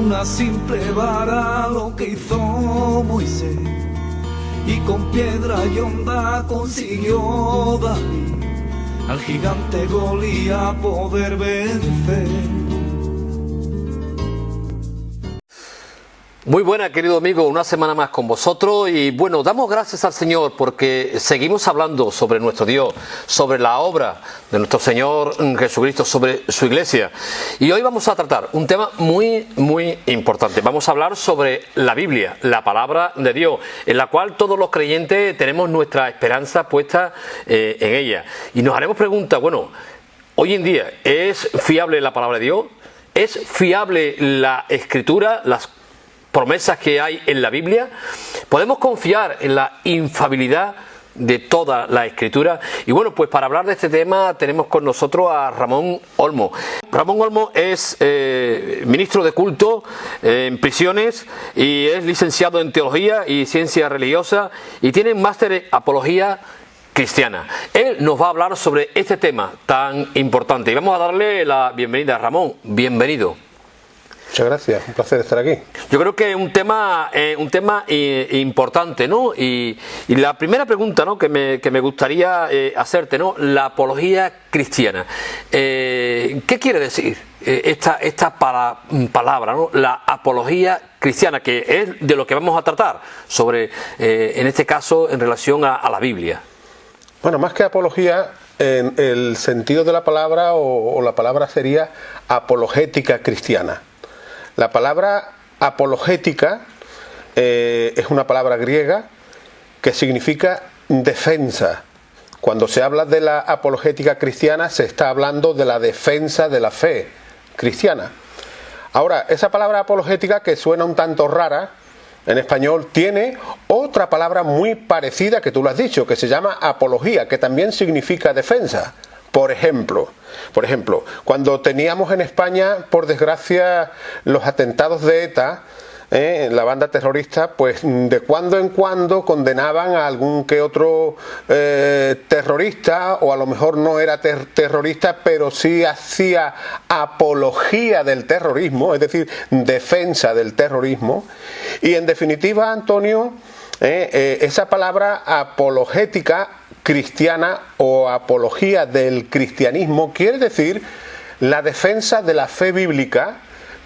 una simple vara lo que hizo Moisés, y con piedra y honda consiguió David al gigante Goliat poder vencer. Muy buena, querido amigo, una semana más con vosotros y bueno, damos gracias al Señor porque seguimos hablando sobre nuestro Dios, sobre la obra de nuestro Señor Jesucristo, sobre su iglesia. Y hoy vamos a tratar un tema muy importante. Vamos a hablar sobre la Biblia, la palabra de Dios, en la cual todos los creyentes tenemos nuestra esperanza puesta en ella. Y nos haremos preguntas, bueno, hoy en día, ¿es fiable la palabra de Dios? ¿Es fiable la Escritura, las promesas que hay en la Biblia? ¿Podemos confiar en la infalibilidad de toda la Escritura? Y bueno, pues para hablar de este tema tenemos con nosotros a Ramón Olmo. Ramón Olmo es ministro de culto en prisiones y es licenciado en Teología y Ciencias Religiosas y tiene un máster en Apología Cristiana. Él nos va a hablar sobre este tema tan importante y vamos a darle la bienvenida. Ramón, bienvenido. Muchas gracias, un placer estar aquí. Yo creo que es un tema importante, ¿no? Y la primera pregunta, ¿no?, que me gustaría hacerte, ¿no?, la apología cristiana. ¿Qué quiere decir esta palabra, ¿no?, la apología cristiana, que es de lo que vamos a tratar sobre, en este caso, en relación a la Biblia? Bueno, más que apología, en el sentido de la palabra, o la palabra sería apologética cristiana. La palabra apologética es una palabra griega que significa defensa. Cuando se habla de la apologética cristiana se está hablando de la defensa de la fe cristiana. Ahora, esa palabra apologética, que suena un tanto rara en español, tiene otra palabra muy parecida que tú lo has dicho, que se llama apología, que también significa defensa. Por ejemplo, cuando teníamos en España, por desgracia, los atentados de ETA, la banda terrorista, pues de cuando en cuando condenaban a algún que otro terrorista, o a lo mejor no era terrorista, pero sí hacía apología del terrorismo, es decir, defensa del terrorismo. Y en definitiva, Antonio, esa palabra apologética cristiana o apología del cristianismo quiere decir la defensa de la fe bíblica,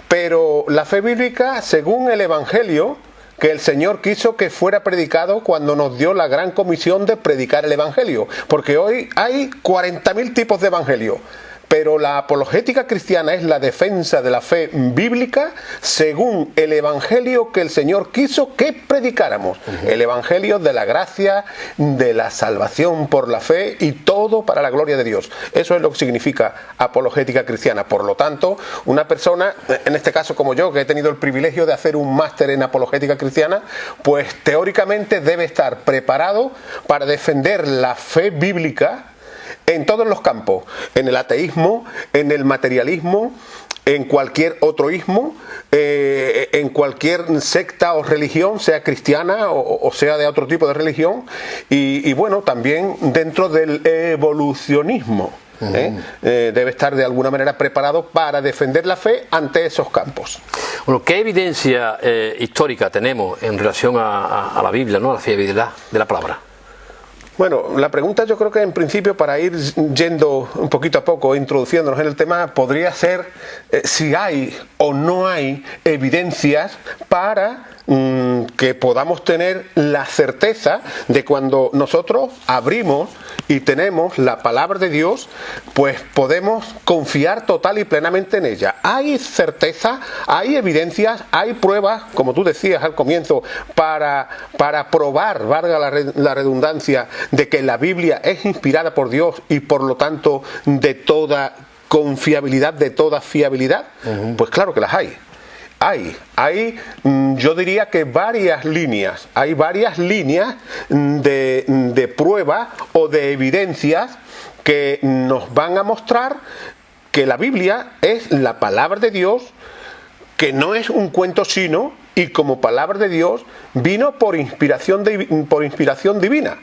pero la fe bíblica según el Evangelio que el Señor quiso que fuera predicado cuando nos dio la gran comisión de predicar el Evangelio, porque hoy hay 40.000 tipos de Evangelio. Pero la apologética cristiana es la defensa de la fe bíblica según el Evangelio que el Señor quiso que predicáramos. El Evangelio de la gracia, de la salvación por la fe y todo para la gloria de Dios. Eso es lo que significa apologética cristiana. Por lo tanto, una persona, en este caso como yo, que he tenido el privilegio de hacer un máster en apologética cristiana, pues teóricamente debe estar preparado para defender la fe bíblica en todos los campos, en el ateísmo, en el materialismo, en cualquier otro ismo, en cualquier secta o religión, sea cristiana o sea de otro tipo de religión, y bueno, también dentro del evolucionismo. Debe estar de alguna manera preparado para defender la fe ante esos campos. Bueno, ¿qué evidencia histórica tenemos en relación a la Biblia, ¿no?, a la fiabilidad de la palabra? Bueno, la pregunta yo creo que en principio, para ir yendo un poquito a poco, introduciéndonos en el tema, podría ser si hay o no hay evidencias para que podamos tener la certeza de cuando nosotros abrimos y tenemos la palabra de Dios, pues podemos confiar total y plenamente en ella. Hay certeza, hay evidencias, hay pruebas, como tú decías al comienzo, para probar, valga la redundancia, de que la Biblia es inspirada por Dios y por lo tanto de toda confiabilidad, de toda fiabilidad. Pues claro que las hay. Hay, yo diría que varias líneas de pruebas o de evidencias que nos van a mostrar que la Biblia es la palabra de Dios, que no es un cuento chino, y como palabra de Dios vino por inspiración divina.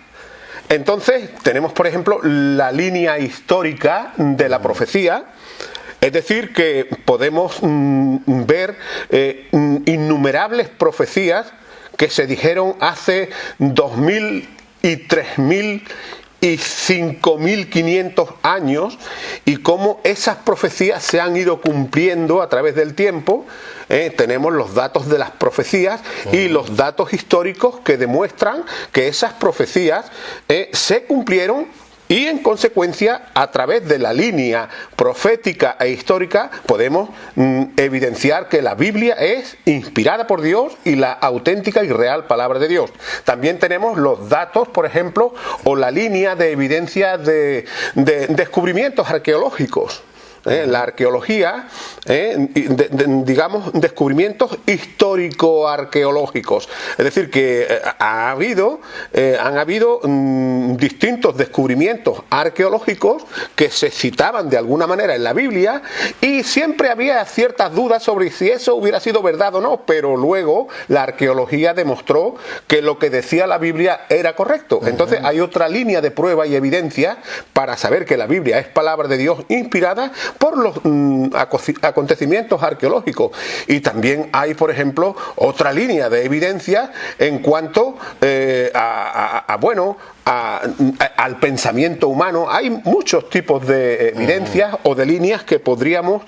Entonces tenemos, por ejemplo, la línea histórica de la profecía, Es decir, que podemos ver innumerables profecías que se dijeron hace 2000 y 3000 y 5500 años, y cómo esas profecías se han ido cumpliendo a través del tiempo. Tenemos los datos de las profecías y los datos históricos que demuestran que esas profecías se cumplieron, y en consecuencia, a través de la línea profética e histórica, podemos evidenciar que la Biblia es inspirada por Dios y la auténtica y real palabra de Dios. También tenemos los datos, por ejemplo, o la línea de evidencia de descubrimientos arqueológicos. La arqueología, digamos, descubrimientos histórico-arqueológicos. Es decir, que han habido distintos descubrimientos arqueológicos que se citaban de alguna manera en la Biblia, y siempre había ciertas dudas sobre si eso hubiera sido verdad o no, pero luego la arqueología demostró que lo que decía la Biblia era correcto. Entonces hay otra línea de prueba y evidencia para saber que la Biblia es palabra de Dios inspirada por los acontecimientos arqueológicos. Y también hay, por ejemplo, otra línea de evidencia en cuanto al pensamiento humano. Hay muchos tipos de evidencias o de líneas que podríamos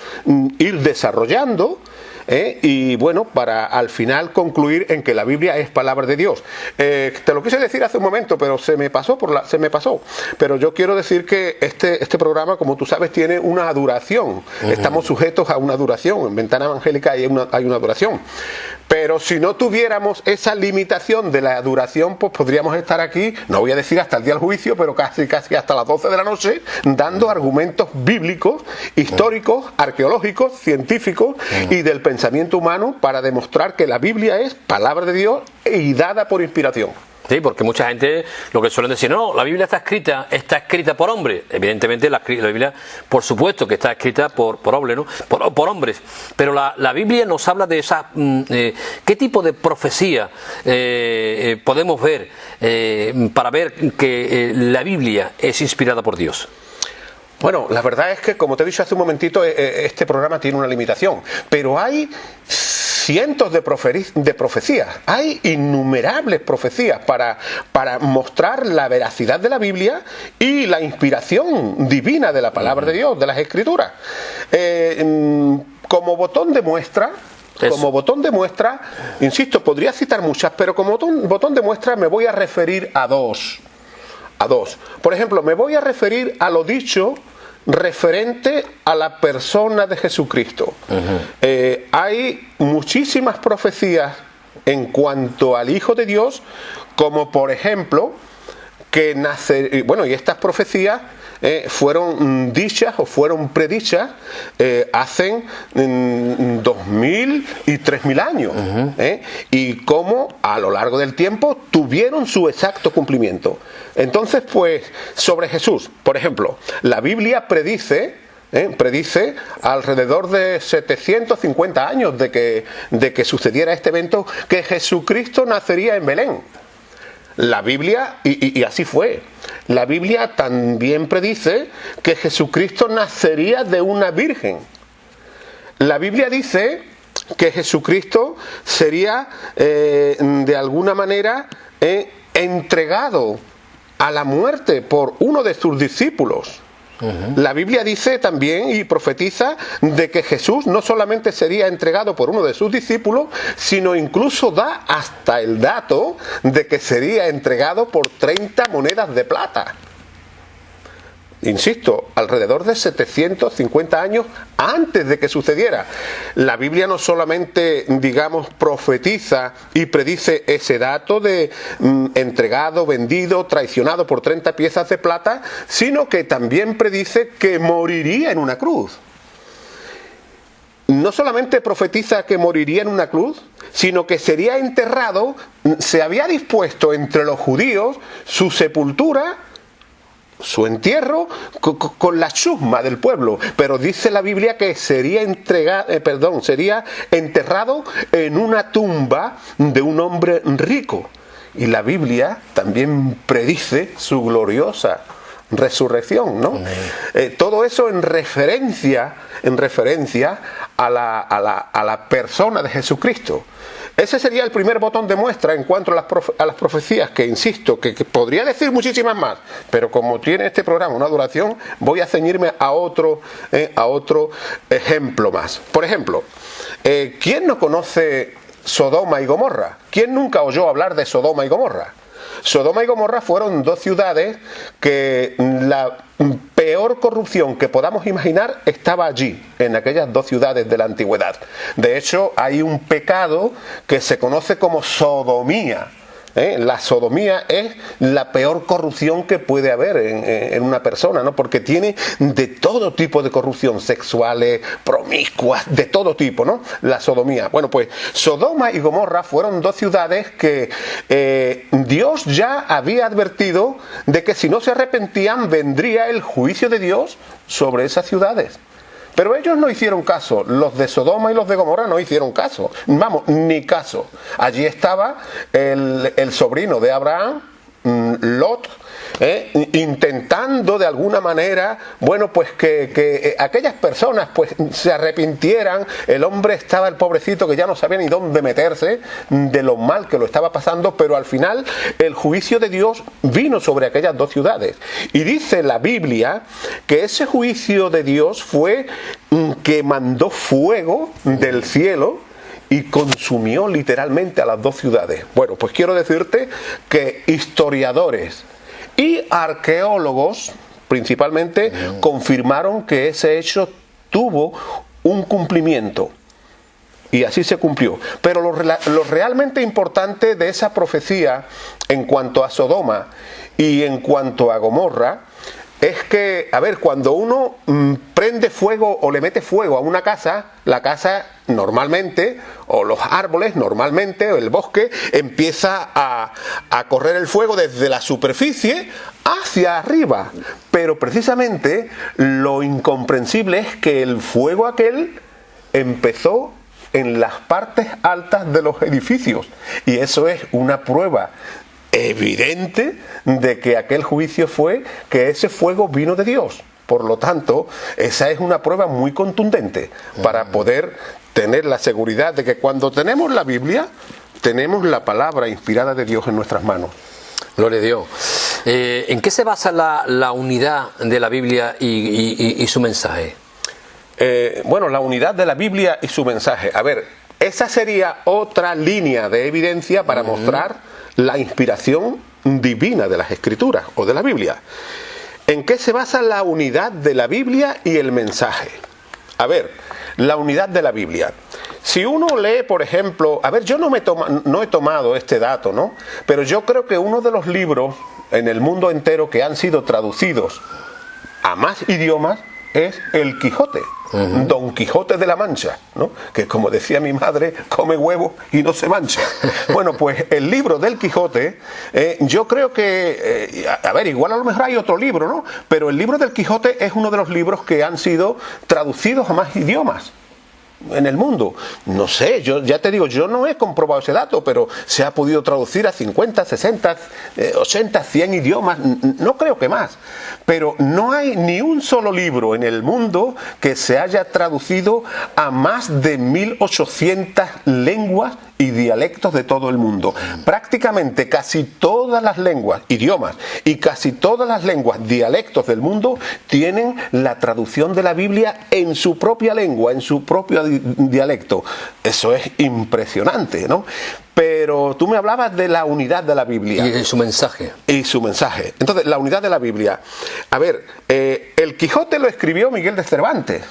ir desarrollando. Y bueno, para al final concluir en que la Biblia es palabra de Dios. Te lo quise decir hace un momento, pero se me pasó. Pero yo quiero decir que este programa, como tú sabes, tiene una duración. Estamos sujetos a una duración. En Ventana Evangélica hay una duración. Pero si no tuviéramos esa limitación de la duración, pues podríamos estar aquí, no voy a decir hasta el día del juicio, pero casi hasta las 12 de la noche, dando argumentos bíblicos, históricos, arqueológicos, científicos y del pensamiento humano para demostrar que la Biblia es palabra de Dios y dada por inspiración. Sí, porque mucha gente lo que suelen decir, no, la Biblia está escrita por hombres. Evidentemente la Biblia, por supuesto que está escrita por hombres, ¿no? Por hombres. Pero la Biblia nos habla de esa, ¿qué tipo de profecía podemos ver para ver que la Biblia es inspirada por Dios? Bueno, la verdad es que, como te he dicho hace un momentito, este programa tiene una limitación, pero hay cientos de profecías, hay innumerables profecías para mostrar la veracidad de la Biblia y la inspiración divina de la palabra de Dios, de las Escrituras. Como botón de muestra, insisto, podría citar muchas, pero como botón de muestra me voy a referir a dos. Por ejemplo, me voy a referir a lo dicho referente a la persona de Jesucristo. Hay muchísimas profecías en cuanto al Hijo de Dios, como por ejemplo que nace, y estas profecías fueron dichas o fueron predichas hace 2000 y 3000 años, y cómo a lo largo del tiempo tuvieron su exacto cumplimiento. Entonces, pues, sobre Jesús, por ejemplo, la Biblia predice alrededor de 750 años de que sucediera este evento, que Jesucristo nacería en Belén. La Biblia, y así fue, la Biblia también predice que Jesucristo nacería de una virgen. La Biblia dice que Jesucristo sería de alguna manera entregado a la muerte por uno de sus discípulos. La Biblia dice también y profetiza de que Jesús no solamente sería entregado por uno de sus discípulos, sino incluso da hasta el dato de que sería entregado por 30 monedas de plata. Insisto, alrededor de 750 años antes de que sucediera. La Biblia no solamente, profetiza y predice ese dato de entregado, vendido, traicionado por 30 piezas de plata, sino que también predice que moriría en una cruz. No solamente profetiza que moriría en una cruz, sino que sería enterrado. Se había dispuesto entre los judíos su sepultura, su entierro, con la chusma del pueblo, pero dice la Biblia que sería enterrado en una tumba de un hombre rico. Y la Biblia también predice su gloriosa resurrección, ¿no? Todo eso en referencia a la persona de Jesucristo. Ese sería el primer botón de muestra en cuanto a las profecías, que insisto, que podría decir muchísimas más, pero como tiene este programa una duración, voy a ceñirme a otro ejemplo más. Por ejemplo, ¿quién no conoce Sodoma y Gomorra? ¿Quién nunca oyó hablar de Sodoma y Gomorra? Sodoma y Gomorra fueron dos ciudades que la peor corrupción que podamos imaginar estaba allí, en aquellas dos ciudades de la antigüedad. De hecho, hay un pecado que se conoce como sodomía. La sodomía es la peor corrupción que puede haber en una persona, ¿no? Porque tiene de todo tipo de corrupción, sexuales, promiscuas, de todo tipo, ¿no? La sodomía. Bueno, pues Sodoma y Gomorra fueron dos ciudades que Dios ya había advertido de que si no se arrepentían vendría el juicio de Dios sobre esas ciudades. Pero ellos no hicieron caso, los de Sodoma y los de Gomorra no hicieron caso, vamos, ni caso. Allí estaba el sobrino de Abraham, Lot, intentando de alguna manera, bueno, pues que aquellas personas pues se arrepintieran. El hombre estaba, el pobrecito, que ya no sabía ni dónde meterse de lo mal que lo estaba pasando, pero al final el juicio de Dios vino sobre aquellas dos ciudades. Y dice la Biblia que ese juicio de Dios fue que mandó fuego del cielo y consumió literalmente a las dos ciudades. Bueno, pues quiero decirte que historiadores y arqueólogos principalmente confirmaron que ese hecho tuvo un cumplimiento. Y así se cumplió. Pero lo realmente importante de esa profecía en cuanto a Sodoma y en cuanto a Gomorra es que, a ver, cuando uno prende fuego o le mete fuego a una casa, la casa normalmente, o los árboles normalmente, o el bosque, empieza a correr el fuego desde la superficie hacia arriba. Pero precisamente lo incomprensible es que el fuego aquel empezó en las partes altas de los edificios. Y eso es una prueba evidente de que aquel juicio fue que ese fuego vino de Dios. Por lo tanto, esa es una prueba muy contundente para poder tener la seguridad de que cuando tenemos la Biblia, tenemos la palabra inspirada de Dios en nuestras manos. Gloria a Dios. ¿En qué se basa la unidad de la Biblia y su mensaje? Bueno, la unidad de la Biblia y su mensaje. A ver, esa sería otra línea de evidencia para mostrar la inspiración divina de las Escrituras o de la Biblia. ¿En qué se basa la unidad de la Biblia y el mensaje? A ver, la unidad de la Biblia. Si uno lee, por ejemplo, a ver, yo no he tomado este dato, ¿no? Pero yo creo que uno de los libros en el mundo entero que han sido traducidos a más idiomas es El Quijote, Don Quijote de la Mancha, ¿no? Que, como decía mi madre, come huevo y no se mancha. Bueno, pues el libro del Quijote, yo creo que, a ver, igual a lo mejor hay otro libro, ¿no? Pero el libro del Quijote es uno de los libros que han sido traducidos a más idiomas en el mundo. No sé, yo ya te digo, yo no he comprobado ese dato, pero se ha podido traducir a 50, 60, 80, 100 idiomas, no creo que más. Pero no hay ni un solo libro en el mundo que se haya traducido a más de 1800 lenguas y dialectos de todo el mundo. Prácticamente casi todas las lenguas, idiomas, y casi todas las lenguas, dialectos del mundo tienen la traducción de la Biblia en su propia lengua, en su propio dialecto. Eso es impresionante, ¿no? Pero tú me hablabas de la unidad de la Biblia. Y su mensaje. Y su mensaje. Entonces, la unidad de la Biblia. A ver, El Quijote lo escribió Miguel de Cervantes.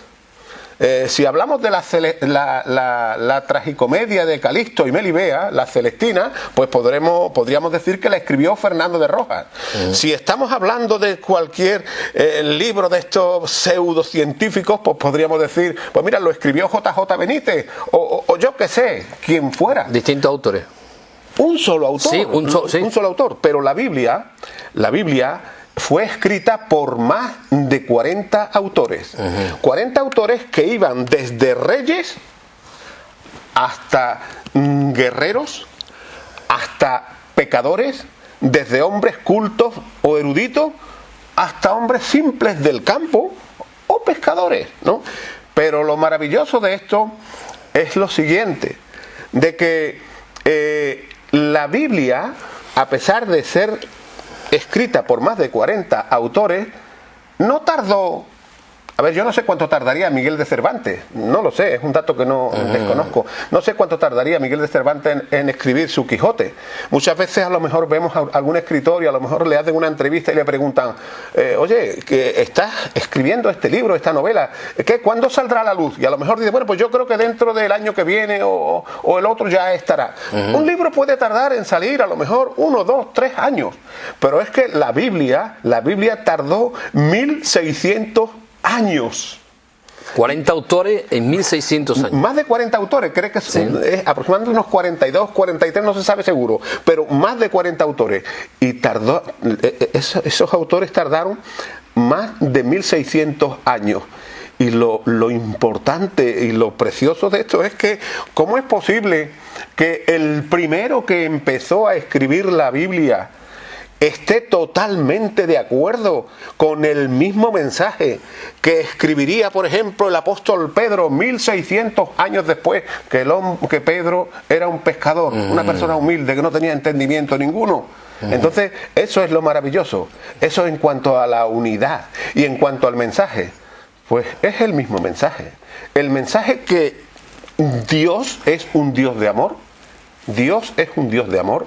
Si hablamos de la tragicomedia de Calixto y Melibea, la Celestina, pues podríamos decir que la escribió Fernando de Rojas. Si estamos hablando de cualquier libro de estos pseudocientíficos, pues podríamos decir, pues mira, lo escribió JJ Benítez, o yo qué sé, quien fuera. Distintos autores. Un solo autor. Sí, sí. Un solo autor. Pero la Biblia fue escrita por más de 40 autores. 40 autores que iban desde reyes hasta guerreros, hasta pecadores, desde hombres cultos o eruditos hasta hombres simples del campo o pescadores, ¿no? Pero lo maravilloso de esto es lo siguiente, de que la Biblia, a pesar de ser escrita por más de 40 autores, no tardó. A ver, yo no sé cuánto tardaría Miguel de Cervantes, no lo sé, es un dato que no desconozco. No sé cuánto tardaría Miguel de Cervantes en escribir su Quijote. Muchas veces a lo mejor vemos a algún escritor y a lo mejor le hacen una entrevista y le preguntan, oye, que estás escribiendo este libro, esta novela, ¿cuándo saldrá a la luz? Y a lo mejor dice, bueno, pues yo creo que dentro del año que viene o el otro ya estará. Un libro puede tardar en salir a lo mejor 1, 2, 3 años, pero es que la Biblia tardó 1600 años. 40 autores en 1600 años. Más de 40 autores, creo que es aproximadamente unos 42, 43, no se sabe seguro, pero más de 40 autores. Y tardó, esos autores tardaron más de 1600 años. Y lo importante y lo precioso de esto es que, ¿cómo es posible que el primero que empezó a escribir la Biblia esté totalmente de acuerdo con el mismo mensaje que escribiría, por ejemplo, el apóstol Pedro 1600 años después, que Pedro era un pescador, una persona humilde que no tenía entendimiento ninguno? Entonces, eso es lo maravilloso. Eso en cuanto a la unidad y en cuanto al mensaje, pues es el mismo mensaje. El mensaje que Dios es un Dios de amor, Dios es un Dios de amor,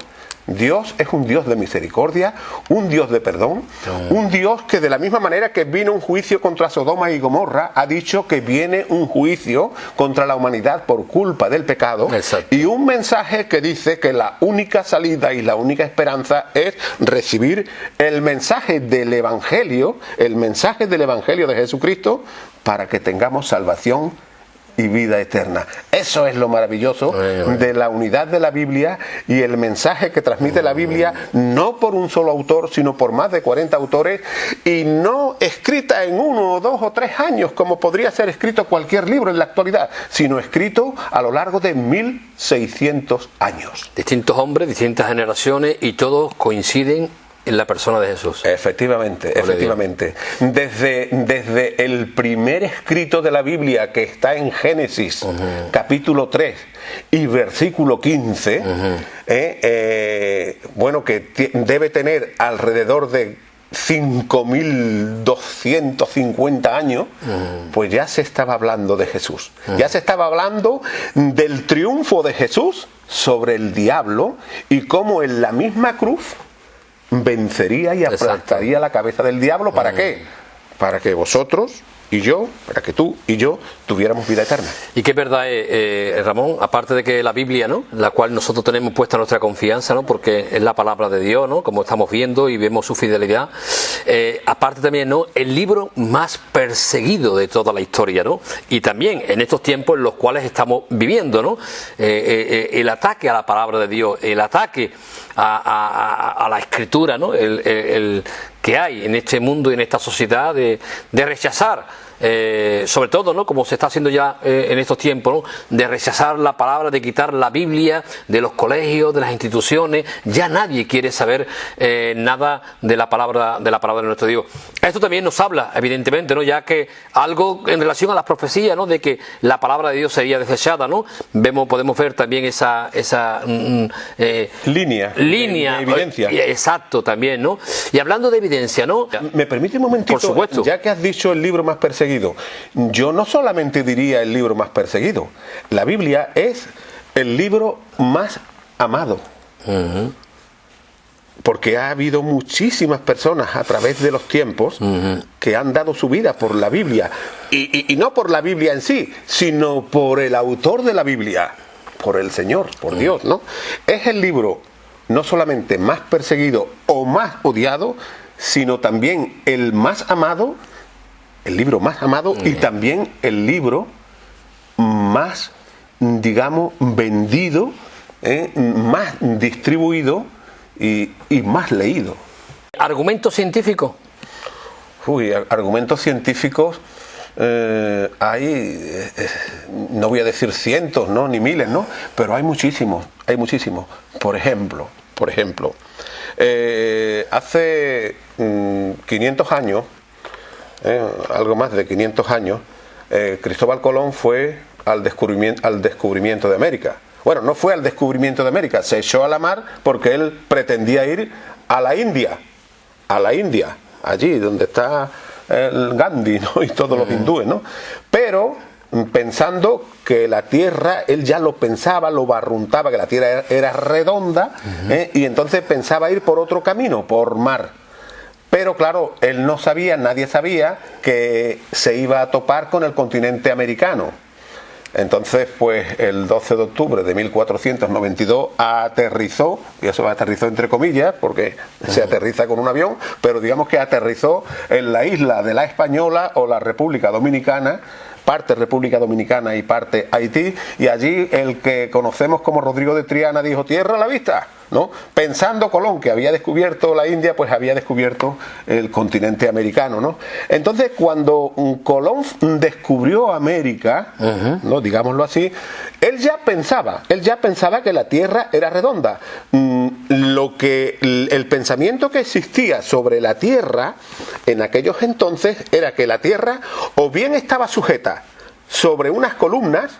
Dios es un Dios de misericordia, un Dios de perdón, un Dios que de la misma manera que vino un juicio contra Sodoma y Gomorra, ha dicho que viene un juicio contra la humanidad por culpa del pecado. Exacto. Y un mensaje que dice que la única salida y la única esperanza es recibir el mensaje del Evangelio de Jesucristo para que tengamos salvación y vida eterna. Eso es lo maravilloso de la unidad de la Biblia y el mensaje que transmite la Biblia, no por un solo autor, sino por más de 40 autores, y no escrita en 1, 2 o 3 años, como podría ser escrito cualquier libro en la actualidad, sino escrito a lo largo de 1600 años. Distintos hombres, distintas generaciones, y todos coinciden en la persona de Jesús. Efectivamente. Desde el primer escrito de la Biblia, que está en Génesis, capítulo 3 y versículo 15, que debe tener alrededor de 5.250 años, pues ya se estaba hablando de Jesús. Ya se estaba hablando del triunfo de Jesús sobre el diablo y cómo en la misma cruz vencería y aplastaría la cabeza del diablo. ¿Para qué? Para que vosotros y yo, para que tú y yo tuviéramos vida eterna. Y qué verdad es, Ramón, aparte de que la Biblia, ¿no?, la cual nosotros tenemos puesta nuestra confianza, ¿no?, porque es la palabra de Dios, ¿no?, como estamos viendo y vemos su fidelidad, aparte también, ¿no?, el libro más perseguido de toda la historia, ¿no?, y también en estos tiempos en los cuales estamos viviendo, ¿no?, el ataque a la palabra de Dios, el ataque a la escritura, ¿no?, el que hay en este mundo y en esta sociedad de rechazar, sobre todo, ¿no?, como se está haciendo ya en estos tiempos, ¿no?, de rechazar la palabra, de quitar la Biblia de los colegios, de las instituciones. Ya nadie quiere saber nada de la palabra de nuestro Dios. Esto también nos habla, evidentemente, ¿no?, ya que algo en relación a las profecías, ¿no?, de que la palabra de Dios sería desechada, ¿no? Podemos ver también esa línea de evidencia. Exacto, también, ¿no? Y hablando de evidencia, ¿no? ¿Me permite un momentito? Por supuesto. Ya que has dicho el libro más perseguido, yo no solamente diría el libro más perseguido. La Biblia es el libro más amado. Porque ha habido muchísimas personas a través de los tiempos que han dado su vida por la Biblia. Y no por la Biblia en sí, sino por el autor de la Biblia, por el Señor, por Dios, ¿no? Es el libro no solamente más perseguido o más odiado, sino también el más amado, el libro más amado, y también el libro más, digamos, vendido, más distribuido y más leído. ¿Argumentos científicos? Argumentos científicos hay, no voy a decir cientos, ¿no?, ni miles, ¿no?, pero hay muchísimos. Por ejemplo, Hace 500 años, algo más de 500 años, Cristóbal Colón fue al descubrimiento de América. Bueno, no fue al descubrimiento de América, se echó a la mar porque él pretendía ir a la India, allí donde está el Gandhi, ¿no? Y todos los hindúes, ¿no? Pero pensando que la Tierra, él ya lo pensaba, lo barruntaba, que la Tierra era redonda, y entonces pensaba ir por otro camino, por mar. Pero claro, él no sabía, nadie sabía que se iba a topar con el continente americano. Entonces, pues el 12 de octubre de 1492 aterrizó, y eso aterrizó entre comillas, porque se aterriza con un avión, pero digamos que aterrizó en la isla de la Española o la República Dominicana, parte República Dominicana y parte Haití, y allí el que conocemos como Rodrigo de Triana dijo: tierra a la vista, ¿no? Pensando Colón que había descubierto la India, pues había descubierto el continente americano, ¿no? Entonces, cuando Colón descubrió América, ¿no? Digámoslo así, él ya pensaba que la Tierra era redonda. El pensamiento que existía sobre la Tierra en aquellos entonces era que la Tierra o bien estaba sujeta sobre unas columnas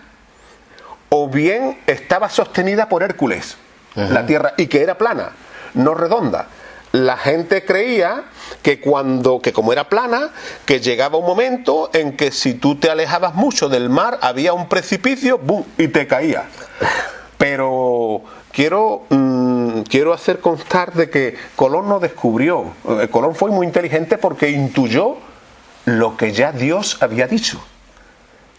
o bien estaba sostenida por Hércules, la Tierra, y que era plana, no redonda. La gente creía que como era plana, que llegaba un momento en que si tú te alejabas mucho del mar había un precipicio, ¡bum!, y te caía. Pero quiero hacer constar de que Colón no descubrió. Colón fue muy inteligente porque intuyó lo que ya Dios había dicho,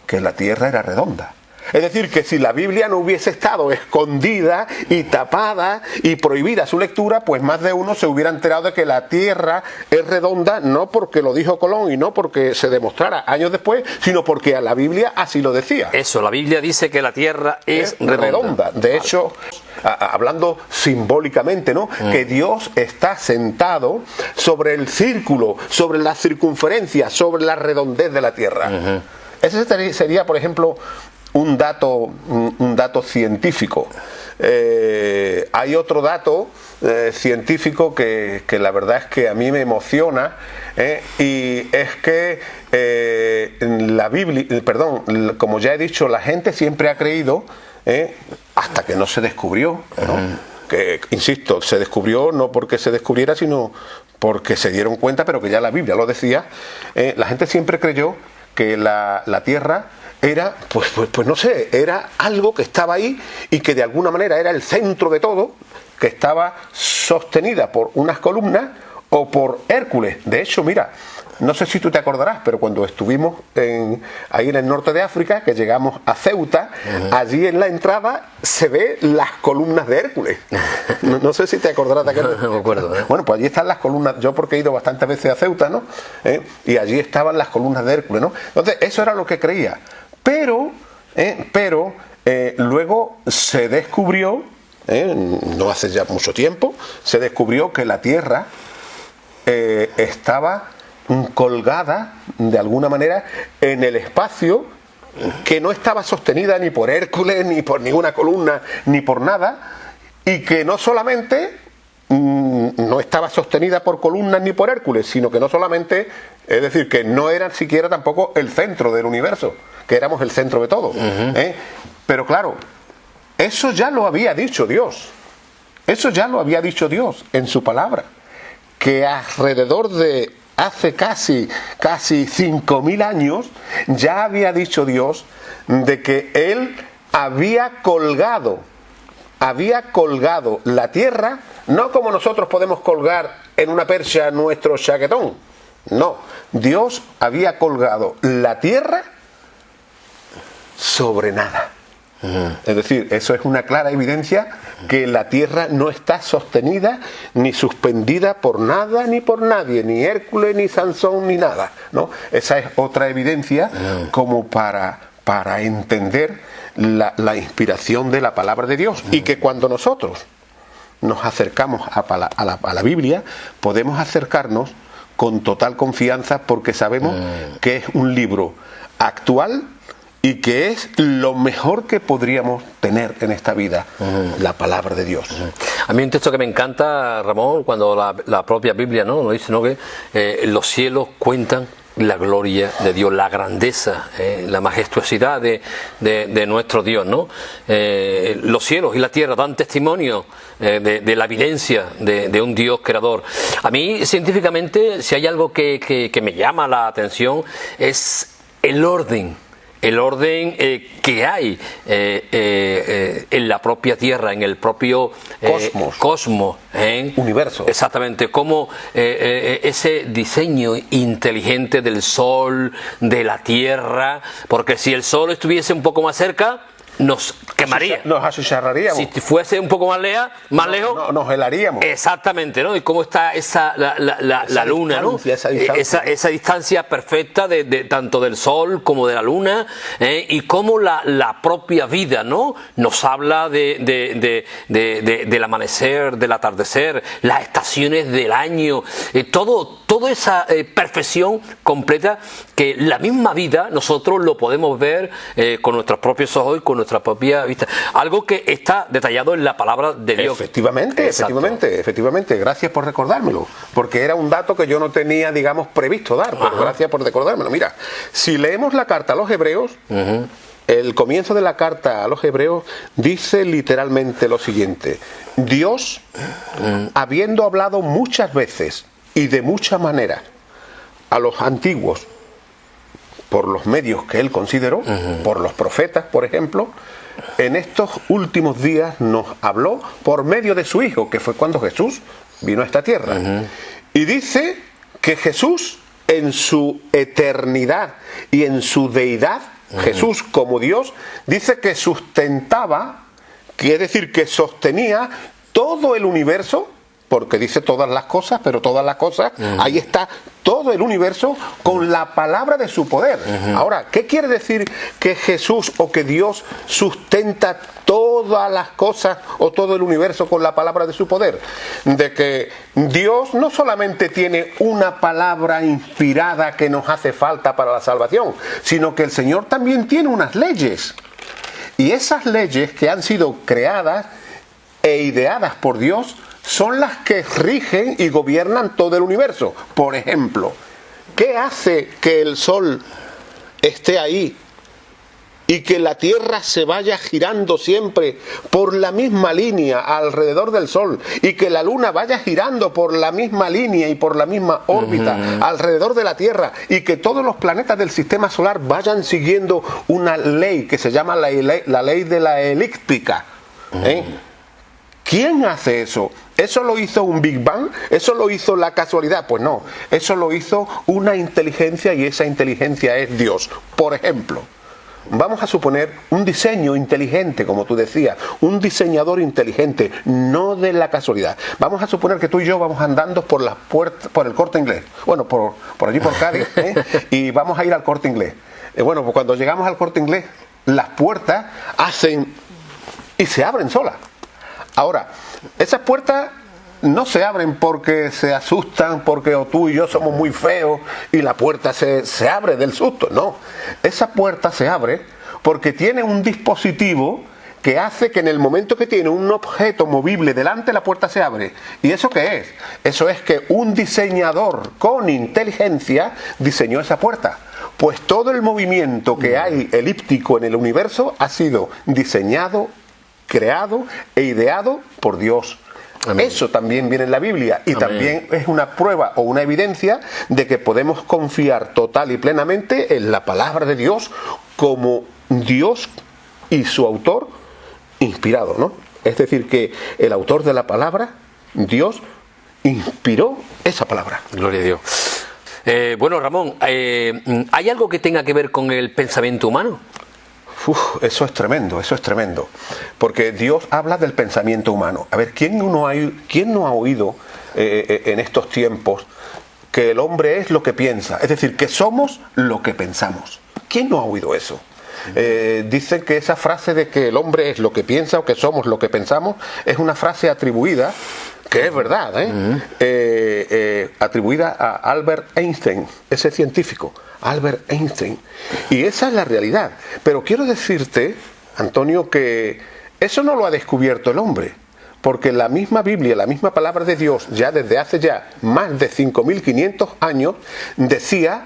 que la Tierra era redonda. Es decir, que si la Biblia no hubiese estado escondida y tapada y prohibida su lectura, pues más de uno se hubiera enterado de que la Tierra es redonda, no porque lo dijo Colón y no porque se demostrara años después, sino porque a la Biblia así lo decía. Eso, la Biblia dice que la Tierra es redonda. De hecho, hablando simbólicamente, ¿no? Que Dios está sentado sobre el círculo, sobre la circunferencia, sobre la redondez de la Tierra. Ese sería, por ejemplo, un dato científico. Hay otro dato científico que la verdad es que a mí me emociona, y es que la Biblia, como ya he dicho, la gente siempre ha creído, hasta que no se descubrió, ¿no? Que, insisto, se descubrió no porque se descubriera, sino porque se dieron cuenta, pero que ya la Biblia lo decía. La gente siempre creyó que la Tierra era, pues no sé, era algo que estaba ahí y que de alguna manera era el centro de todo, que estaba sostenida por unas columnas o por Hércules. De hecho, mira, no sé si tú te acordarás, pero cuando estuvimos ahí en el norte de África, que llegamos a Ceuta, allí en la entrada se ve las columnas de Hércules. No sé si te acordarás de aquello. No me acuerdo, Bueno, pues allí están las columnas, yo porque he ido bastantes veces a Ceuta, ¿no? Y allí estaban las columnas de Hércules, ¿no? Entonces, eso era lo que creía. Pero luego se descubrió, no hace ya mucho tiempo, se descubrió que la Tierra estaba colgada de alguna manera en el espacio, que no estaba sostenida ni por Hércules, ni por ninguna columna, ni por nada, y que no solamente no estaba sostenida por columnas ni por Hércules, sino que no solamente, es decir, que no era siquiera tampoco el centro del universo, que éramos el centro de todo. Pero claro, eso ya lo había dicho Dios. Eso ya lo había dicho Dios en su palabra, que alrededor de hace casi 5.000 años ya había dicho Dios de que Él había colgado la Tierra, no como nosotros podemos colgar en una percha nuestro chaquetón. No, Dios había colgado la Tierra sobre nada. Es decir, eso es una clara evidencia que la Tierra no está sostenida ni suspendida por nada ni por nadie, ni Hércules, ni Sansón, ni nada, ¿no? Esa es otra evidencia como para entender la inspiración de la palabra de Dios, y que cuando nosotros nos acercamos a la Biblia, podemos acercarnos con total confianza, porque sabemos que es un libro actual y que es lo mejor que podríamos tener en esta vida, la palabra de Dios. A mí un texto que me encanta, Ramón, cuando la propia Biblia, ¿no?, nos dice, ¿no?, que los cielos cuentan la gloria de Dios, la grandeza, la majestuosidad de nuestro Dios, ¿no? Los cielos y la tierra dan testimonio de la evidencia de un Dios creador. A mí, científicamente, si hay algo que me llama la atención, es el orden que hay en la propia Tierra, en el propio cosmos, universo. Exactamente, como ese diseño inteligente del Sol, de la Tierra, porque si el Sol estuviese un poco más cerca, nos quemaría. Nos achicharraríamos. Si fuese un poco más lejos, nos helaríamos. Exactamente, ¿no? Y cómo está la luna, ¿no? Esa distancia perfecta de tanto del sol como de la luna, y cómo la propia vida, ¿no?, nos habla del amanecer, del atardecer, las estaciones del año, toda esa perfección completa que la misma vida nosotros lo podemos ver con nuestros propios ojos y con nuestra propia vista. Algo que está detallado en la palabra de Dios. Efectivamente. Gracias por recordármelo, porque era un dato que yo no tenía, digamos, previsto dar, pero gracias por recordármelo. Mira, si leemos la carta a los Hebreos, el comienzo de la carta a los Hebreos dice literalmente lo siguiente: Dios, habiendo hablado muchas veces y de muchas maneras a los antiguos, por los medios que él consideró, por los profetas, por ejemplo, en estos últimos días nos habló por medio de su Hijo, que fue cuando Jesús vino a esta tierra. Y dice que Jesús, en su eternidad y en su deidad, Jesús como Dios, dice que sustentaba, quiere decir que sostenía todo el universo, porque dice todas las cosas, pero todas las cosas, ahí está todo el universo con la palabra de su poder. Ahora, ¿qué quiere decir que Jesús o que Dios sustenta todas las cosas o todo el universo con la palabra de su poder? De que Dios no solamente tiene una palabra inspirada que nos hace falta para la salvación, sino que el Señor también tiene unas leyes. Y esas leyes que han sido creadas e ideadas por Dios son las que rigen y gobiernan todo el universo. Por ejemplo, ¿qué hace que el Sol esté ahí y que la Tierra se vaya girando siempre por la misma línea alrededor del Sol, y que la Luna vaya girando por la misma línea y por la misma órbita alrededor de la Tierra, y que todos los planetas del sistema solar vayan siguiendo una ley que se llama la ley de la elíptica? ¿Quién hace eso? ¿Eso lo hizo un Big Bang? ¿Eso lo hizo la casualidad? Pues no, eso lo hizo una inteligencia, y esa inteligencia es Dios. Por ejemplo, vamos a suponer un diseño inteligente, como tú decías, un diseñador inteligente, no de la casualidad. Vamos a suponer que tú y yo vamos andando por las puertas, por el Corte Inglés, bueno, por allí por Cádiz, y vamos a ir al Corte Inglés. Bueno, pues cuando llegamos al Corte Inglés, las puertas hacen y se abren solas. Ahora, esas puertas no se abren porque se asustan, porque tú y yo somos muy feos y la puerta se abre del susto. No, esa puerta se abre porque tiene un dispositivo que hace que en el momento que tiene un objeto movible delante, la puerta se abre. ¿Y eso qué es? Eso es que un diseñador con inteligencia diseñó esa puerta. Pues todo el movimiento que hay elíptico en el universo ha sido diseñado, creado e ideado por Dios. Amén. Eso también viene en la Biblia, y Amén. También es una prueba o una evidencia de que podemos confiar total y plenamente en la palabra de Dios como Dios y su autor inspirado, ¿no? Es decir, que el autor de la palabra, Dios, inspiró esa palabra. Gloria a Dios. Bueno, Ramón, ¿hay algo que tenga que ver con el pensamiento humano? Eso es tremendo, porque Dios habla del pensamiento humano. A ver, ¿quién no ha oído en estos tiempos que el hombre es lo que piensa? Es decir, que somos lo que pensamos. ¿Quién no ha oído eso? dicen que esa frase de que el hombre es lo que piensa o que somos lo que pensamos es una frase atribuida, que es verdad, atribuida a Albert Einstein, ese científico, Albert Einstein. Y esa es la realidad. Pero quiero decirte, Antonio, que eso no lo ha descubierto el hombre. Porque la misma Biblia, la misma palabra de Dios, ya desde hace ya más de 5.500 años, decía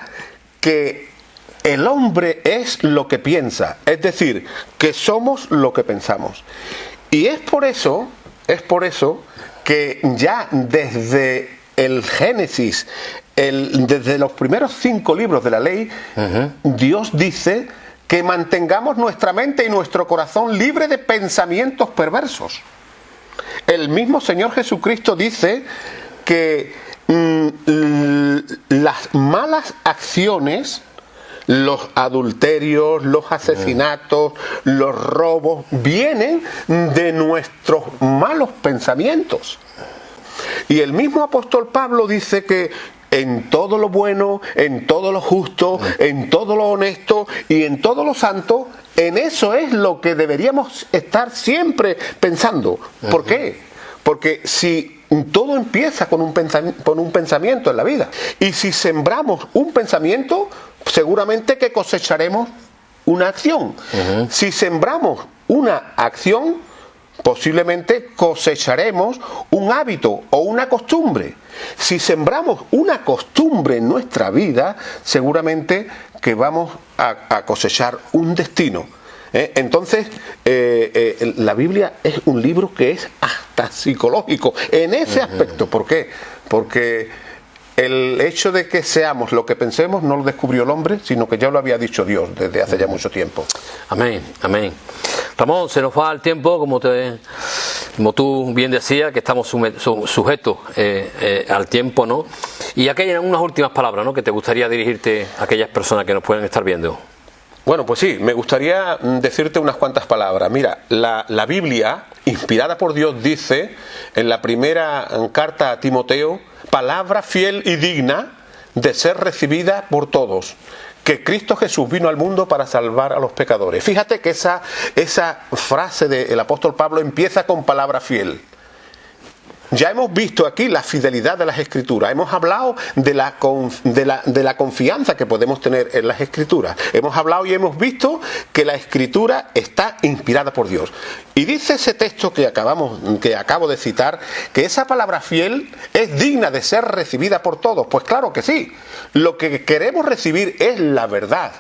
que el hombre es lo que piensa, es decir, que somos lo que pensamos. Y es por eso que ya desde el Génesis, desde los primeros 5 libros de la ley, Dios dice que mantengamos nuestra mente y nuestro corazón libre de pensamientos perversos. El mismo Señor Jesucristo dice que las malas acciones, los adulterios, los asesinatos, los robos, vienen de nuestros malos pensamientos. Y el mismo apóstol Pablo dice que en todo lo bueno, en todo lo justo, en todo lo honesto y en todo lo santo, en eso es lo que deberíamos estar siempre pensando. ¿Por qué? Porque si todo empieza con un pensamiento en la vida, y si sembramos un pensamiento, seguramente que cosecharemos una acción. Si sembramos una acción, posiblemente cosecharemos un hábito o una costumbre. Si sembramos una costumbre en nuestra vida, seguramente que vamos a cosechar un destino. Entonces, la Biblia es un libro que es hasta psicológico en ese aspecto. ¿Por qué? Porque el hecho de que seamos lo que pensemos no lo descubrió el hombre, sino que ya lo había dicho Dios desde hace ya mucho tiempo. Amén, amén. Ramón, se nos va el tiempo, como tú bien decías, que estamos sujetos al tiempo, ¿no? Y aquí hay unas últimas palabras, ¿no?, que te gustaría dirigirte a aquellas personas que nos pueden estar viendo. Bueno, pues sí, me gustaría decirte unas cuantas palabras. Mira, la Biblia, inspirada por Dios, dice en la primera carta a Timoteo, palabra fiel y digna de ser recibida por todos, que Cristo Jesús vino al mundo para salvar a los pecadores. Fíjate que esa frase del apóstol Pablo empieza con palabra fiel. Ya hemos visto aquí la fidelidad de las Escrituras, hemos hablado de la confianza que podemos tener en las Escrituras, hemos hablado y hemos visto que la Escritura está inspirada por Dios. Y dice ese texto que acabo de citar, que esa palabra fiel es digna de ser recibida por todos. Pues claro que sí, lo que queremos recibir es la verdad,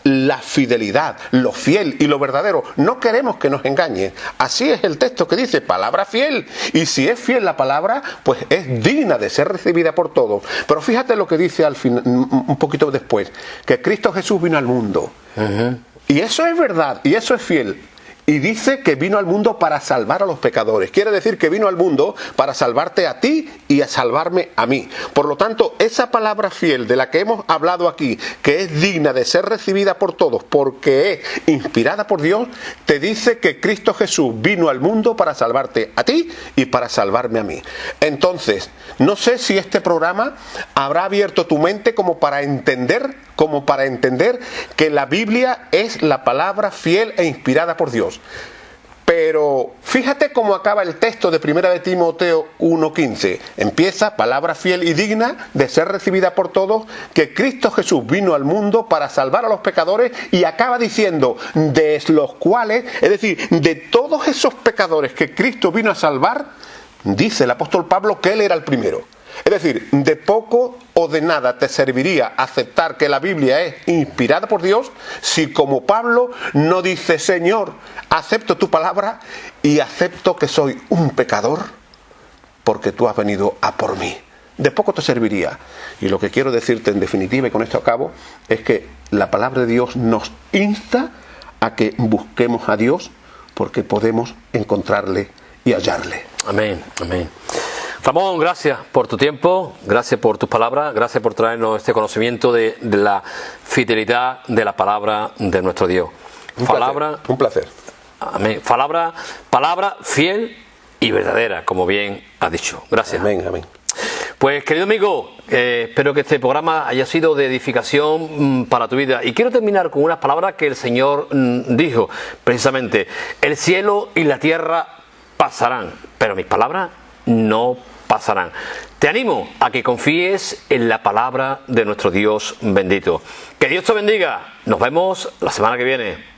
la fidelidad, lo fiel y lo verdadero. No queremos que nos engañen. Así es el texto que dice, palabra fiel. Y si es fiel la palabra, pues es digna de ser recibida por todos. Pero fíjate lo que dice al final, un poquito después, que Cristo Jesús vino al mundo. Y eso es verdad, y eso es fiel. Y dice que vino al mundo para salvar a los pecadores. Quiere decir que vino al mundo para salvarte a ti y a salvarme a mí. Por lo tanto, esa palabra fiel de la que hemos hablado aquí, que es digna de ser recibida por todos porque es inspirada por Dios, te dice que Cristo Jesús vino al mundo para salvarte a ti y para salvarme a mí. Entonces, no sé si este programa habrá abierto tu mente como para entender que la Biblia es la palabra fiel e inspirada por Dios. Pero fíjate cómo acaba el texto de 1 de Timoteo 1:15. Empieza, palabra fiel y digna de ser recibida por todos, que Cristo Jesús vino al mundo para salvar a los pecadores, y acaba diciendo, de los cuales, es decir, de todos esos pecadores que Cristo vino a salvar, dice el apóstol Pablo que él era el primero. Es decir, de poco o de nada te serviría aceptar que la Biblia es inspirada por Dios si, como Pablo, no dice, Señor, acepto tu palabra y acepto que soy un pecador porque tú has venido a por mí. De poco te serviría. Y lo que quiero decirte en definitiva, y con esto acabo, es que la palabra de Dios nos insta a que busquemos a Dios porque podemos encontrarle y hallarle. Amén, amén. Ramón, gracias por tu tiempo, gracias por tus palabras, gracias por traernos este conocimiento de la fidelidad de la palabra de nuestro Dios. Un placer. Amén. Palabra fiel y verdadera, como bien has dicho. Gracias. Amén, amén. Pues querido amigo, espero que este programa haya sido de edificación para tu vida. Y quiero terminar con unas palabras que el Señor dijo, precisamente: el cielo y la tierra pasarán, pero mis palabras no pasarán. Te animo a que confíes en la palabra de nuestro Dios bendito. Que Dios te bendiga. Nos vemos la semana que viene.